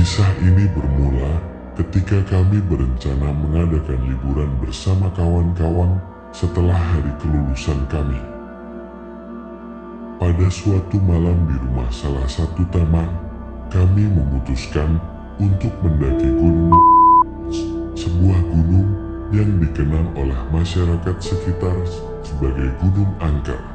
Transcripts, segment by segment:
Kisah ini bermula ketika kami berencana mengadakan liburan bersama kawan-kawan setelah hari kelulusan kami. Pada suatu malam di rumah salah satu teman, kami memutuskan untuk mendaki gunung, sebuah gunung yang dikenal oleh masyarakat sekitar sebagai Gunung Angker.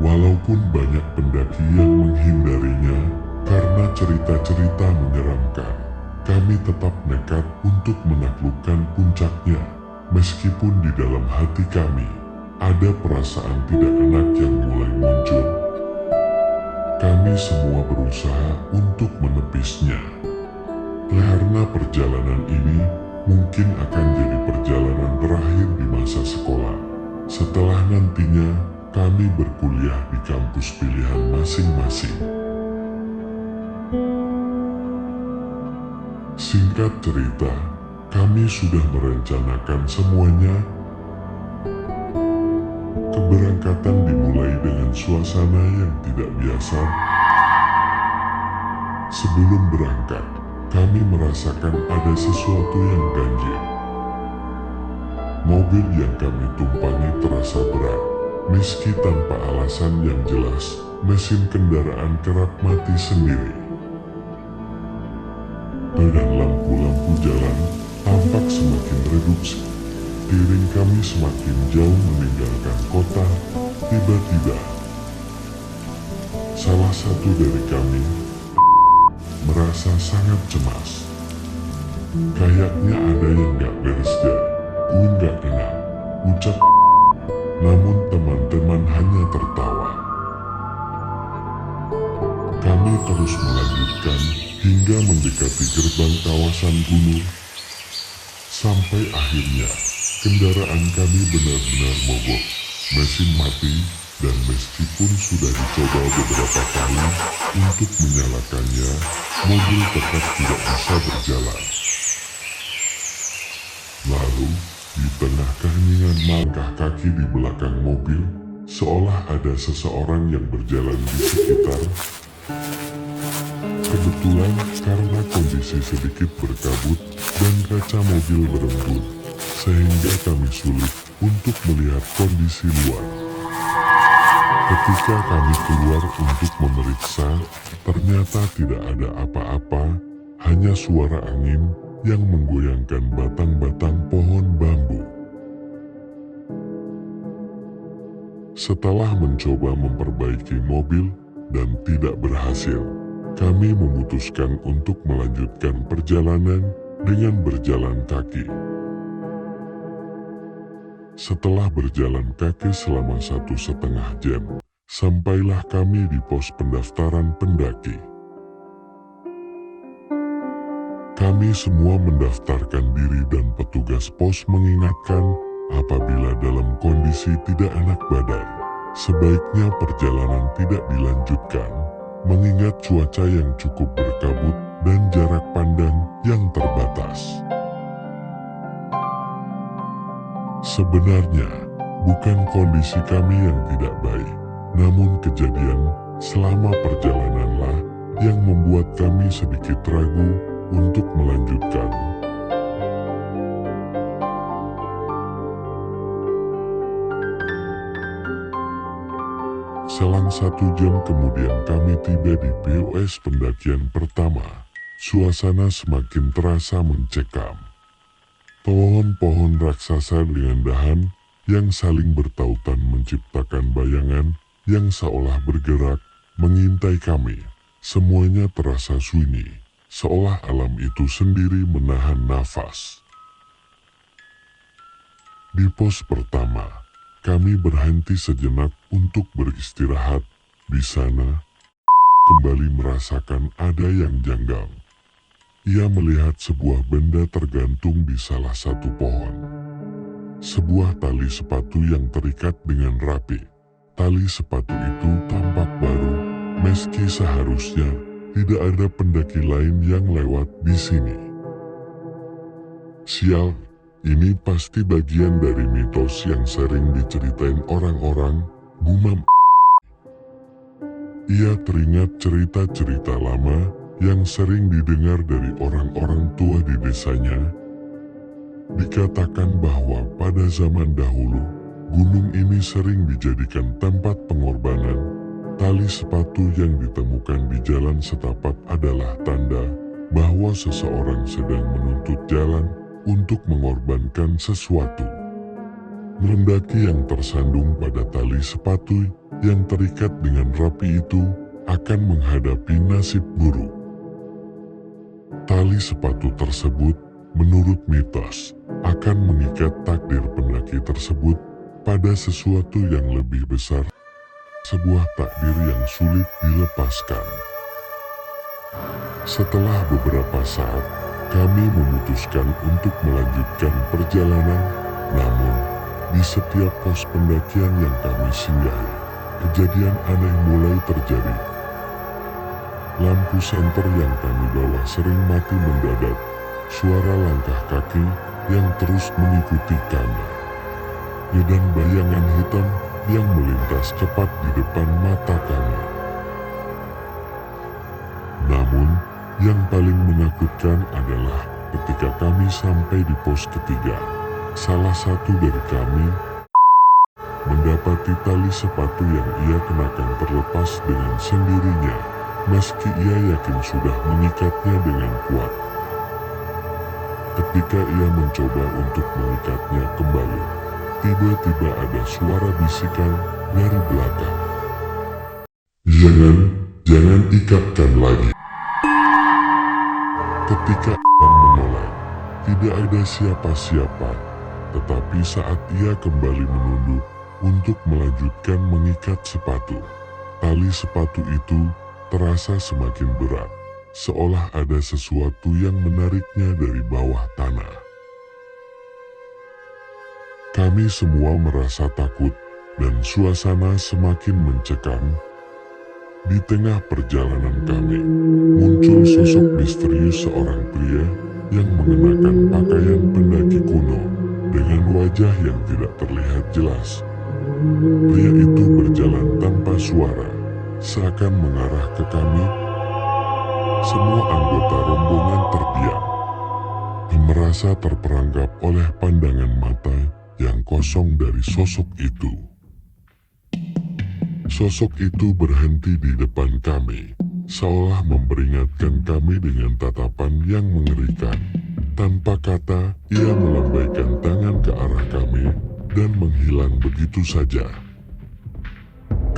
Walaupun banyak pendaki yang menghindarinya karena cerita-cerita menyeramkan, kami tetap nekat untuk menaklukkan puncaknya. Meskipun di dalam hati kami ada perasaan tidak enak yang mulai muncul, kami semua berusaha untuk menepisnya. Karena perjalanan ini mungkin akan jadi perjalanan terakhir di masa sekolah. Setelah nantinya kami berkuliah di kampus pilihan masing-masing. Singkat cerita, kami sudah merencanakan semuanya. Keberangkatan dimulai dengan suasana yang tidak biasa. Sebelum berangkat, kami merasakan ada sesuatu yang ganjil. Mobil yang kami tumpangi terasa berat. Meski tanpa alasan yang jelas, mesin kendaraan kerap mati sendiri. Dan lampu-lampu jalan tampak semakin redup. Iring kami semakin jauh meninggalkan kota. Tiba-tiba, salah satu dari kami merasa sangat cemas. Kayaknya ada yang gak beres deh. Gue gak kenal, ucap. Namun teman-teman hanya tertawa. Kami terus melanjutkan hingga mendekati gerbang kawasan gunung. Sampai akhirnya kendaraan kami benar-benar mogok. Mesin mati, dan meskipun sudah dicoba beberapa kali untuk menyalakannya, mobil tetap tidak bisa berjalan. Lalu, di tengah keheningan langkah kaki di belakang mobil, seolah ada seseorang yang berjalan di sekitar. Kebetulan karena kondisi sedikit berkabut dan kaca mobil berembun, sehingga kami sulit untuk melihat kondisi luar. Ketika kami keluar untuk memeriksa, ternyata tidak ada apa-apa, hanya suara angin yang menggoyangkan batang-batang pohon bambu. Setelah mencoba memperbaiki mobil dan tidak berhasil, kami memutuskan untuk melanjutkan perjalanan dengan berjalan kaki. Setelah berjalan kaki selama 1,5 jam, sampailah kami di pos pendaftaran pendaki. Kami semua mendaftarkan diri dan petugas pos mengingatkan apabila dalam kondisi tidak enak badan, sebaiknya perjalanan tidak dilanjutkan, mengingat cuaca yang cukup berkabut dan jarak pandang yang terbatas. Sebenarnya, bukan kondisi kami yang tidak baik, namun kejadian selama perjalananlah yang membuat kami sedikit ragu untuk melanjutkan. Selang 1 jam kemudian kami tiba di POS pendakian pertama. Suasana semakin terasa mencekam. Pohon-pohon raksasa dengan dahan yang saling bertautan menciptakan bayangan yang seolah bergerak mengintai kami. Semuanya terasa sunyi, seolah alam itu sendiri menahan nafas. Di pos pertama, kami berhenti sejenak untuk beristirahat. Di sana, kembali merasakan ada yang janggal. Ia melihat sebuah benda tergantung di salah satu pohon. Sebuah tali sepatu yang terikat dengan rapi. Tali sepatu itu tampak baru, meski seharusnya tidak ada pendaki lain yang lewat di sini. Sial, ini pasti bagian dari mitos yang sering diceritain orang-orang, gumam. Ia teringat cerita-cerita lama yang sering didengar dari orang-orang tua di desanya. Dikatakan bahwa pada zaman dahulu, gunung ini sering dijadikan tempat pengorbanan. Tali sepatu yang ditemukan di jalan setapak adalah tanda bahwa seseorang sedang menuntut jalan untuk mengorbankan sesuatu. Mendaki yang tersandung pada tali sepatu yang terikat dengan rapi itu akan menghadapi nasib buruk. Tali sepatu tersebut, menurut mitos, akan mengikat takdir pendaki tersebut pada sesuatu yang lebih besar, sebuah takdir yang sulit dilepaskan. Setelah beberapa saat, kami memutuskan untuk melanjutkan perjalanan, namun di setiap pos pendakian yang kami singgahi, kejadian aneh mulai terjadi. Lampu senter yang kami bawa sering mati mendadak, suara langkah kaki yang terus mengikuti kami, dan bayangan hitam yang melintas cepat di depan mata kami. Namun, yang paling menakutkan adalah ketika kami sampai di pos ketiga, salah satu dari kami mendapati tali sepatu yang ia kenakan terlepas dengan sendirinya, meski ia yakin sudah mengikatnya dengan kuat. Ketika ia mencoba untuk mengikatnya kembali, tiba-tiba ada suara bisikan dari belakang. Jangan ikatkan lagi. Ketika ia menoleh, tidak ada siapa-siapa, tetapi saat ia kembali menunduk untuk melanjutkan mengikat sepatu, tali sepatu itu terasa semakin berat, seolah ada sesuatu yang menariknya dari bawah tanah. Kami semua merasa takut dan suasana semakin mencekam. Di tengah perjalanan kami, muncul sosok misterius seorang pria yang mengenakan pakaian pendaki kuno dengan wajah yang tidak terlihat jelas. Pria itu berjalan tanpa suara, seakan mengarah ke kami. Semua anggota rombongan terdiam, merasa terperangkap oleh pandangan mata yang kosong dari sosok itu. Sosok itu berhenti di depan kami, seolah memperingatkan kami dengan tatapan yang mengerikan. Tanpa kata, ia melambaikan tangan ke arah kami dan menghilang begitu saja.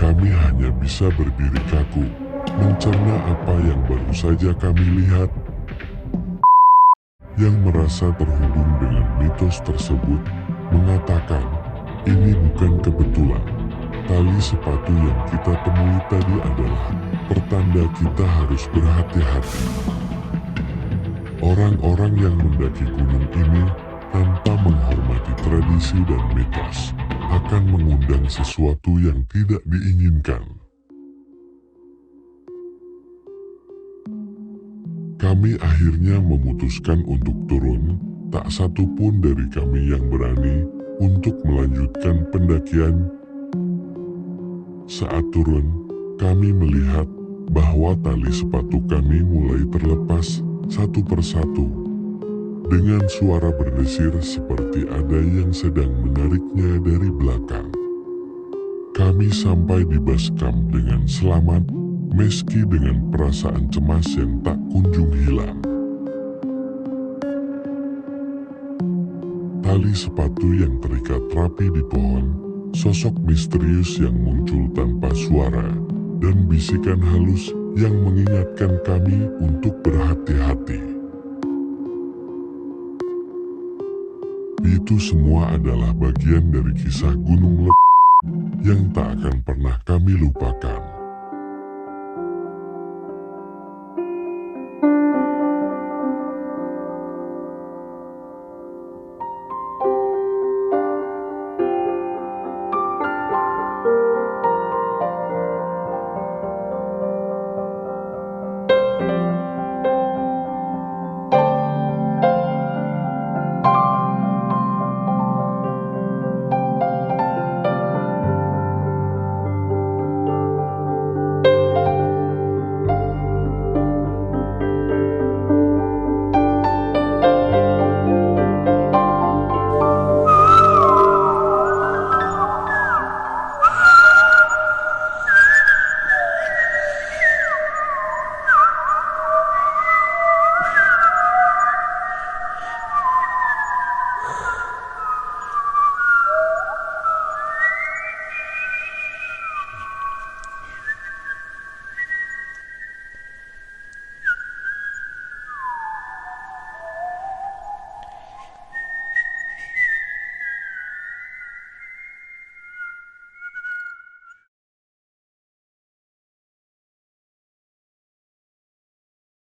Kami hanya bisa berdiri kaku, mencerna apa yang baru saja kami lihat. Yang merasa terhubung dengan mitos tersebut mengatakan, ini bukan kebetulan. Tali sepatu yang kita temui tadi adalah pertanda kita harus berhati-hati. Orang-orang yang mendaki gunung ini tanpa menghormati tradisi dan mitos akan mengundang sesuatu yang tidak diinginkan. Kami akhirnya memutuskan untuk turun, tak satu pun dari kami yang berani untuk melanjutkan pendakian. Saat turun, kami melihat bahwa tali sepatu kami mulai terlepas satu persatu. Dengan suara berdesir seperti ada yang sedang menariknya dari belakang. Kami sampai di base camp dengan selamat, meski dengan perasaan cemas yang tak kunjung hilang. Tali sepatu yang terikat rapi di pohon, sosok misterius yang muncul tanpa suara, dan bisikan halus yang mengingatkan kami untuk berhati-hati. Itu semua adalah bagian dari kisah Gunung Lebat yang tak akan pernah kami lupakan.